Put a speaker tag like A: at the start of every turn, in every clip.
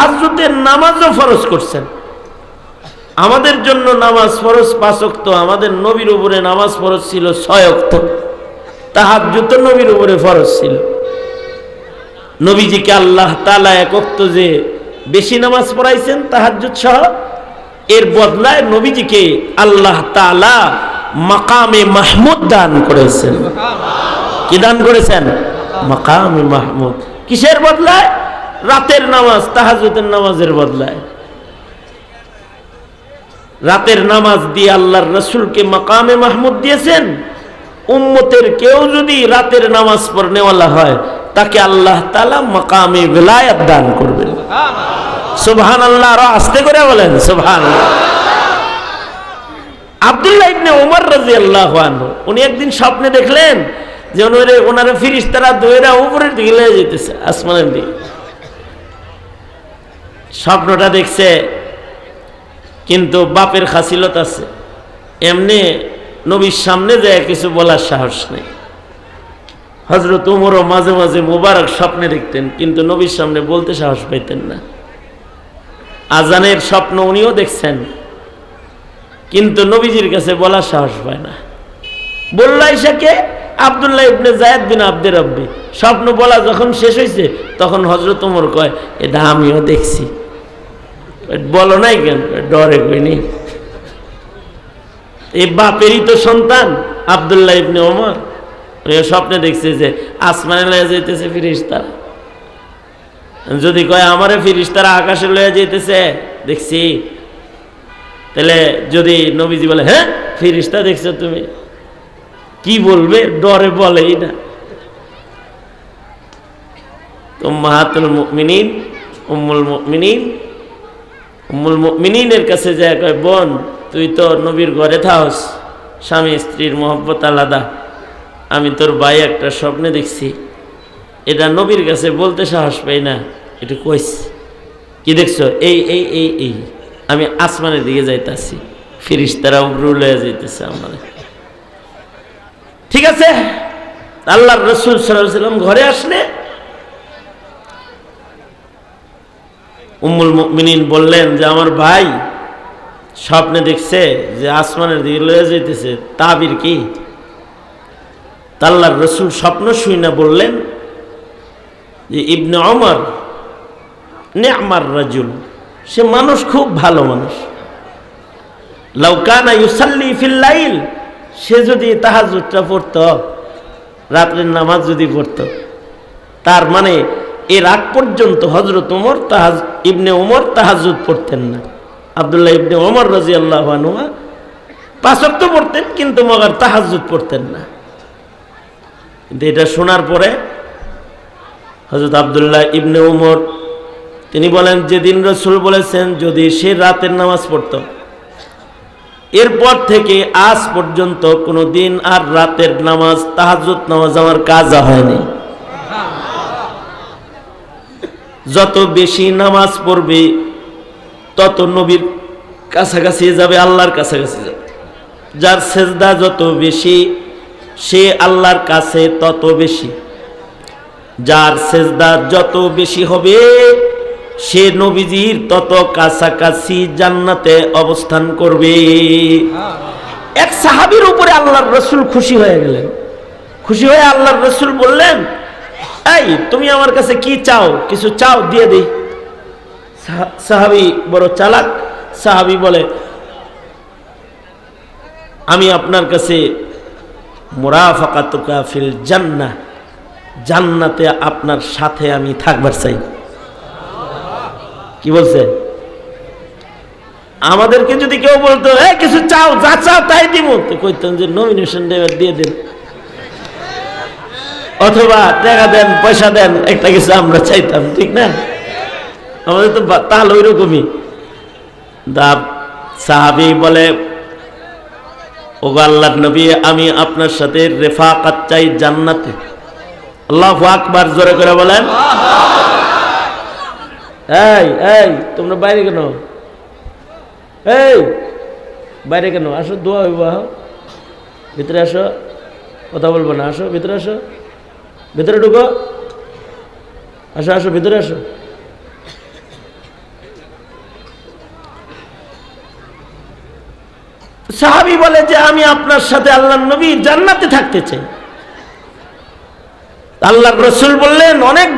A: তাহাজ্জুদের নামাজও ফরজ করছেন। আমাদের জন্য নামাজ ফরজ 5 ওয়াক্ত, আমাদের নবীর উপরে নামাজ ফরজ ছিল 6 ওয়াক্ত। তাহাজ্জুদ নবীর উপরে ফরজ ছিল। নবীজিকে আল্লাহ তাআলা 1 ওয়াক্ত যে বেশি নামাজ পড়াইছেন তাহাজ্জুদ সহ, এর বদলায় নবীজিকে আল্লাহ তাআলা মাকামে মাহমুদ দান করেছেন। কি দান করেছেন? মাকামে মাহমুদ। কিসের বদলায়? রাতের নামাজ, তাহাজ্জুদের নামাজের বদলায়। রাতের নামাজ দিয়ে আল্লাহর রাসূলকে মাকামে মাহমুদ দিয়েছেন। উম্মতের কেউ যদি রাতের নামাজ পড়নেওয়ালা হয় তাকে আল্লাহ তাআলা মাকামে ভিলায়াত দান করবেন। সুবহানাল্লাহ। আর আস্তে করে বলেন সুবহানাল্লাহ। আব্দুল্লাহ ইবনে ওমর রাদিয়াল্লাহু আনহু উনি একদিন স্বপ্নে দেখলেন যে ওনারে ফেরেশতারা দইরা উপরের দিকে নিয়ে যেতেছে, আসমানের দিকে। স্বপ্নটা দেখছে, কিন্তু বাপের খাসিলত আছে, এমনি নবীর সামনে যায় কিছু বলার সাহস নেই। হযরত ওমরও মাঝে মাঝে মুবারক স্বপ্নে দেখতেন, কিন্তু নবীর সামনে বলতে সাহস পাইতেন না। আজানের স্বপ্ন উনিও দেখছেন, কিন্তু নবীজির কাছে বলার সাহস পায় না। বলল আয়েশাকে, আব্দুল্লাহ ইবনে যায়েদ বিন আব্দে রব্বি। স্বপ্ন বলা যখন শেষ হয়েছে তখন হযরত ওমর কয়, এটা আমিও দেখছি। বলো নাই কেন? ডরে কইনি। এই বাপেরই তো সন্তান আব্দুল্লাহ ইবনে ওমর, স্বপ্নে দেখছে যে আসমানে লয়ে যাইতেছে ফেরেশতারা। যদি কয় আমারে ফেরেশতারা আকাশে লয়ে যাইতেছে দেখছি, তাহলে যদি নবীজি বলে হ্যাঁ ফেরেশতা দেখছো তুমি, কি বলবে? ডরে বলেই না। উম্মাহাতুল মুমিনিন, উম্মুল মুমিনিনের কাছে যায় কয়, বোন তুই তো নবীর ঘরে থাকস, স্বামী স্ত্রীর মহব্বত আলাদা। আমি তোর ভাই একটা স্বপ্নে দেখছি, এটা নবীর কাছে বলতে সাহস পাই না, এটা কইস। কি দেখছো? এই এই এই এই আমি আসমানের দিকে যাইতাছি, ফেরেশতারা উপরে লয়ে যাইতেছে আমার। ঠিক আছে, আল্লাহর রাসূল সাল্লাল্লাহু আলাইহি ওয়াসাল্লাম ঘরে আসলে উম্মুল মুমিনিন বললেন যে আমার ভাই স্বপ্নে দেখছে যে আসমানের দিকে লয়ে যাইতেছে, তাবির কি? আল্লাহর রাসূল স্বপ্ন শুনে বললেন যে ইবনে ওমর নি'মার রাজুল, সে মানুষ খুব ভালো মানুষ। লাউ কানা ইউসাল্লি ফিল লাইল, সে যদি তাহাজ্জুদটা পড়তো, রাতের নামাজ যদি পড়তো, তার মানে এর আগ পর্যন্ত হযরত ওমর ইবনে ওমর তাহাজ্জুদ পড়তেন না। আব্দুল্লাহ ইবনে ওমর রাদিয়াল্লাহু আনহু 5 ওয়াক্ত পড়তেন, কিন্তু মগার তাহাজ্জুদ পড়তেন না। কিন্তু এটা শোনার পরে হযরত আব্দুল্লাহ ইবনে ওমর তিনি বলেন, যেদিন রাসূল বলেছেন যদি সে রাতের নামাজ পড়তো, এরপর থেকে আজ পর্যন্ত কোনো দিন আর রাতের নামাজ তাহাজ্জুদ নামাজ আমার কাজা হয়নি। যত বেশি নামাজ পড়বে তত নবীর কাছাকাছি যাবে, আল্লাহর কাছাকাছি যাবে। যার সেজদা যত বেশি সে আল্লাহর কাছে তত বেশি। যার সেজদা যত বেশি হবে সে নবীজির তত কাছাকাছি জান্নাতে অবস্থান করবে। এক সাহাবীর উপরে আল্লাহর রাসূল খুশি হয়ে গেলেন। খুশি হয়ে আল্লাহর রাসূল বললেন, এই তুমি আমার কাছে কি চাও? কিছু চাও, দিয়ে দেই। সাহাবী বড় চালাক। সাহাবী বলে, আমি আপনার কাছে মুরাফাকাতুকা ফিল জান্নাহ, জান্নাতে আপনার সাথে আমি থাকবার চাই। কি বলছে? আমাদেরকে যদি কেউ বলতো এই কিছু চাও, যা চাও তাই দিব, তো কইতাম যে নমিনেশন দিয়ে দেন, অথবা টাকা দেন, পয়সা দেন, একটা কিছু আমরা চাইতাম, ঠিক না? আমাদের তো তাহলে ওই রকমই। সাহাবী বলে, ওগো আল্লাহর নবী, আমি আপনার সাথে রেফাকাত চাই জান্নাতে। আল্লাহু আকবার, জোরে করে বলেন। এই এই তোমরা বাইরে কেন? এই বাইরে কেন? আসো, দোয়া হইব। ভিতরে আসো, কথা বলবো না। আসো ভিতরে, আসো ভিতরে, ঢুকো, আসো আসো ভিতরে আসো। সাহাবী বলে যে আমি আপনার সাথে আল্লাহর নবী জান্নাতে থাকতে চাই। আল্লাহর রাসূল বললেন, অনেক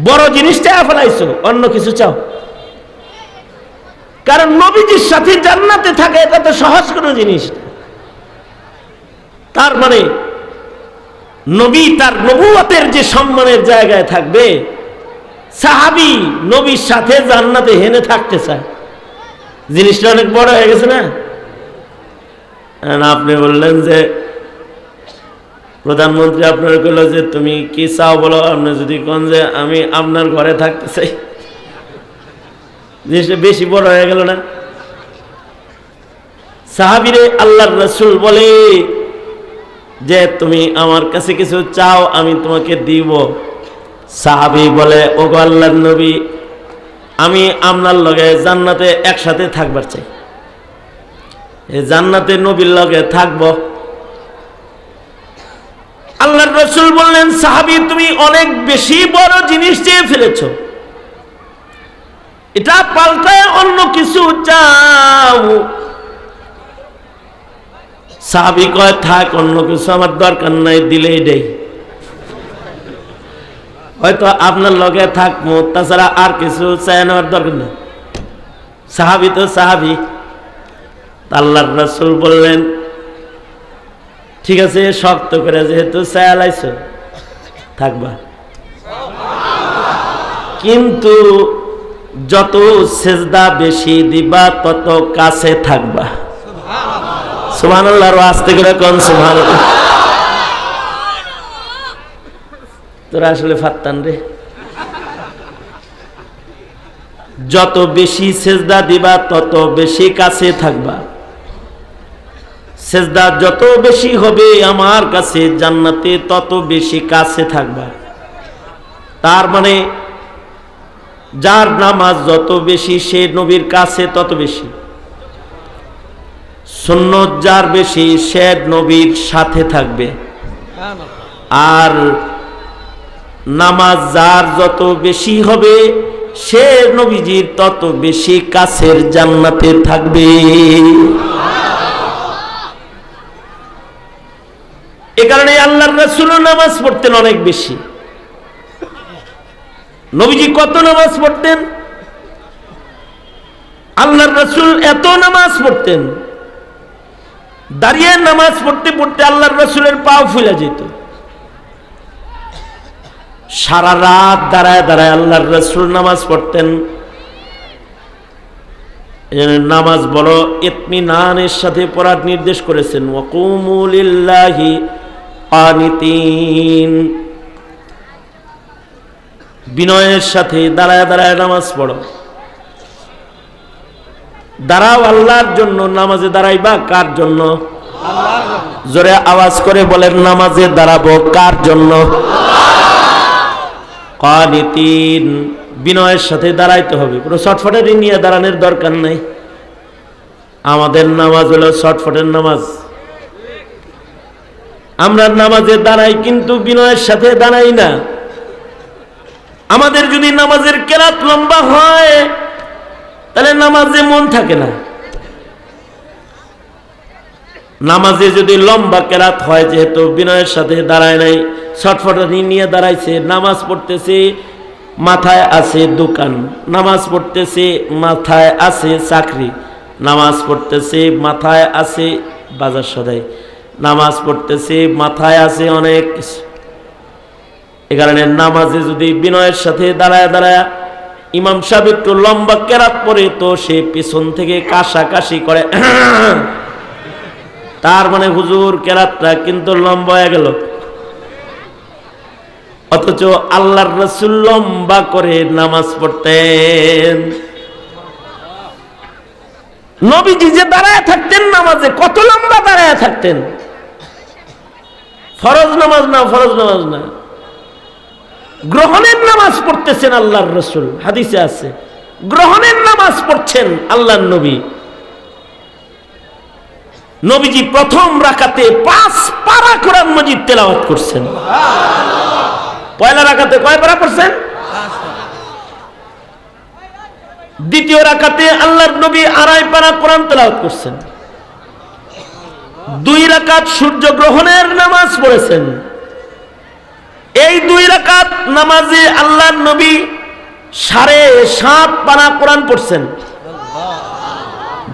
A: বড় জিনিসটা ফেলাইছো, অন্য কিছু চাও। কারণ নবীজির সাথে জান্নাতে থাকা এটা তো সহজ কোনো জিনিস না। তার মানে নবী তার নবুয়তের যে সম্মানের জায়গায় থাকবে, সাহাবী নবীর সাথে জান্নাতে হেনে থাকতে চায়, জিনিসটা অনেক বড় হয়ে গেছে না? আপনি বললেন যে প্রধানমন্ত্রী আপনার কইল যে তুমি কি চাও বলো, আপনি যদি কোন যে আমি আপনার ঘরে থাকতে চাই, জিনিসটা বেশি বড় হয়ে গেল না? সাহাবীরে আল্লাহর রাসূল বলে যে তুমি আমার কাছে কিছু চাও, আমি তোমাকে দিব। সাহাবী বলে, ওগো আল্লাহর নবী, আমি আপনার লগে জান্নাতে একসাথে থাকবার চাই, এই জান্নাতে নবীর লগে থাকবো। আল্লাহর রাসূল বললেন, সাহাবী তুমি অনেক বেশি বড় জিনিস চেয়ে ফেলেছো, এটা পাল্টায় অন্য কিছু চাও। সাহাবী কয়, থাক, অন্য কিছু আমার দরকার নাই, দিলেই দেই। হয়তো আপনার লগে থাকবো, তাছাড়া আর কিছু চাই নেওয়ার দরকার নেই। সাহাবী তো সাহাবী। আল্লাহর রাসূল বললেন, ঠিক আছে, শক্ত করে যেহেতু চায়া লাইছো, থাকবা, কিন্তু যত সেজদা বেশি দিবা তত কাছে থাকবা। সুবহানাল্লাহ, আর আস্তে করে কোন সুবহানাল্লাহ। তোরা আসলে ফাত্তান রে। যত বেশি সেজদা দিবা তত বেশি কাছে থাকবা, সেজদা যত বেশি হবে আমার কাছে জান্নাতে তত বেশি কাছে থাকবা। তার মানে যার নামাজ যত বেশি সে নবীর কাছে তত বেশি, সুন্নত যার বেশি সে নবীর সাথে থাকবে। আর নামাজ যার যত বেশি হবে সে নবীজির তত বেশি কাছের জান্নাতে থাকবে। এ কারণে আল্লাহর রাসূল নামাজ পড়তেন অনেক বেশি। নবীজি কত নামাজ পড়তেন? আল্লাহর রাসূল এত নামাজ পড়তেন, দাঁড়িয়ে নামাজ পড়তে পড়তে আল্লাহর রাসূলের পাও ফুলে যেত। সারা রাত দাঁড়ায় দাঁড়ায় আল্লাহর রাসূল নামাজ পড়তেন। নামাজ বড় ইতমিনানের সাথে পড়ার নির্দেশ করেছেন, ওয়াকুমু লিল্লাহি কানিতিন, বিনয়ের সাথে দাঁড়ায় দাঁড়ায় নামাজ পড়ো। দাঁড়াও আল্লাহর জন্য। নামাজে দাঁড়াইবা কার জন্য? জোরে আওয়াজ করে বলেন, নামাজে দাঁড়াবো কার জন্য? কানিতিন, বিনয়ের সাথে দাঁড়াইতে হবে, পুরো শর্টফটের নিয়ে দাঁড়ানোর দরকার নাই। আমাদের নামাজ হলো শর্টফটের নামাজ। আমরা নামাজে দাঁড়াই কিন্তু বিনয়ের সাথে দাঁড়াই না। আমাদের যদি নামাজের কেরাত লম্বা হয় তাহলে নামাজে মন থাকে না। নামাজে যদি লম্বা কেরাত হয়, যেহেতু বিনয়ের সাথে দাঁড়ায় নাই, শর্টফটানি নিয়ে দাঁড়াইছে, নামাজ পড়তেছে, মাথায় আছে দোকান, নামাজ পড়তেছে, মাথায় আছে চাকরি, নামাজ পড়তেছে, মাথায় আছে বাজার সদাই, নামাজ পড়তেছে, মাথায় আছে অনেক কিছু। এ কারণে নামাজে যদি বিনয়ের সাথে দাঁড়ায় দাঁড়ায় ইমাম সাহেব একটু লম্বা কেরাত পড়ে, তো সে পিছন থেকে কাশাকাশি করে, তার মানে হুজুর কেরাতটা কিন্তু লম্বা হয়ে গেল। অথচ আল্লাহর রাসূল লম্বা করে নামাজ পড়তেন। নবীজি যে দাঁড়ায় থাকতেন নামাজে, কত লম্বা দাঁড়ায় থাকতেন। ফরজ নামাজ না, ফরজ নামাজ না, গ্রহণের নামাজ পড়তেছেন আল্লাহর রাসূল। হাদিসে আছে গ্রহণের নামাজ পড়ছেন আল্লাহর নবী। নবীজি প্রথম রাকাতে 5 পারা কোরআন মাজিদ তেলাওয়াত করছেন। পয়লা রাকাতে কয় পারা পড়ছেন? দ্বিতীয় রাকাতে আল্লাহর নবী আড়াই পারা কোরআন তেলাওয়াত করছেন। 2 রাকাত সূর্য গ্রহণের নামাজ পড়েছেন। এই 2 রাকাত নামাজে আল্লাহর নবী 7.5 পারা কোরআন পড়ছেন।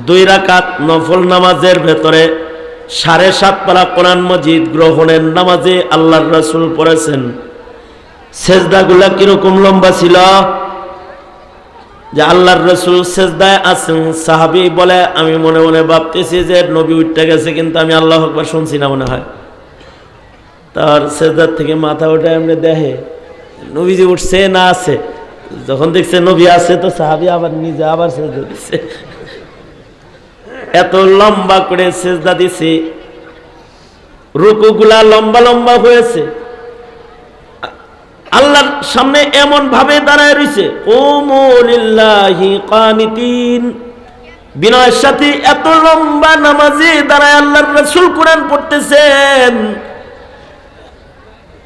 A: 2 রাকাত নফল নামাজের ভেতরে 7.5 পারা কোরআন মজিদ গ্রহণের নামাজে আল্লাহর রাসূল পড়েছেন। সেজদাগুলা কিরকম লম্বা ছিল যে আল্লাহর রাসূল সেজদায় আছেন, সাহাবী বলে আমি মনে মনে ভাবতেছি যে নবী উঠতে গেছে, কিন্তু আমি আল্লাহু আকবার শুনছি না মনে হয়। তার সেজদার থেকে মাথা উঠে এমনি দেখে নবীজি উঠছে না আছে। যখন দেখছে নবী আছে তো সাহাবী আবার নিজে আবার সেজদা দিচ্ছে। এত লম্বা করে সেজদা দিছে, রুকুগুলা লম্বা লম্বা হয়েছে। আল্লাহর সামনে এমন ভাবে দাঁড়ায় রইছে, কুমু লিল্লাহি কানিতিন, বিনয়ের সাথে এত লম্বা নামাজে দাঁড়ায় আল্লাহর রাসূল কোরআন পড়তেছেন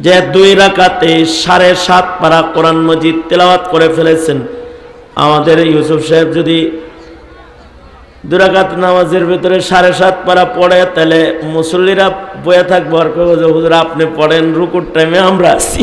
A: যে 2 রাকাতে 7.5 পারা কোরআন মজিদ তেলাওয়াত করে ফেলেছেন। আমাদের ইউসুফ সাহেব যদি 2 রাকাত নামাজের ভিতরে 7.5 পারা পড়ে, তাহলে মুসল্লিরা বয়ে থাকবো আর কইবো যে হুজুর আপনি পড়েন, রুকুর টাইমে আমরা আছি।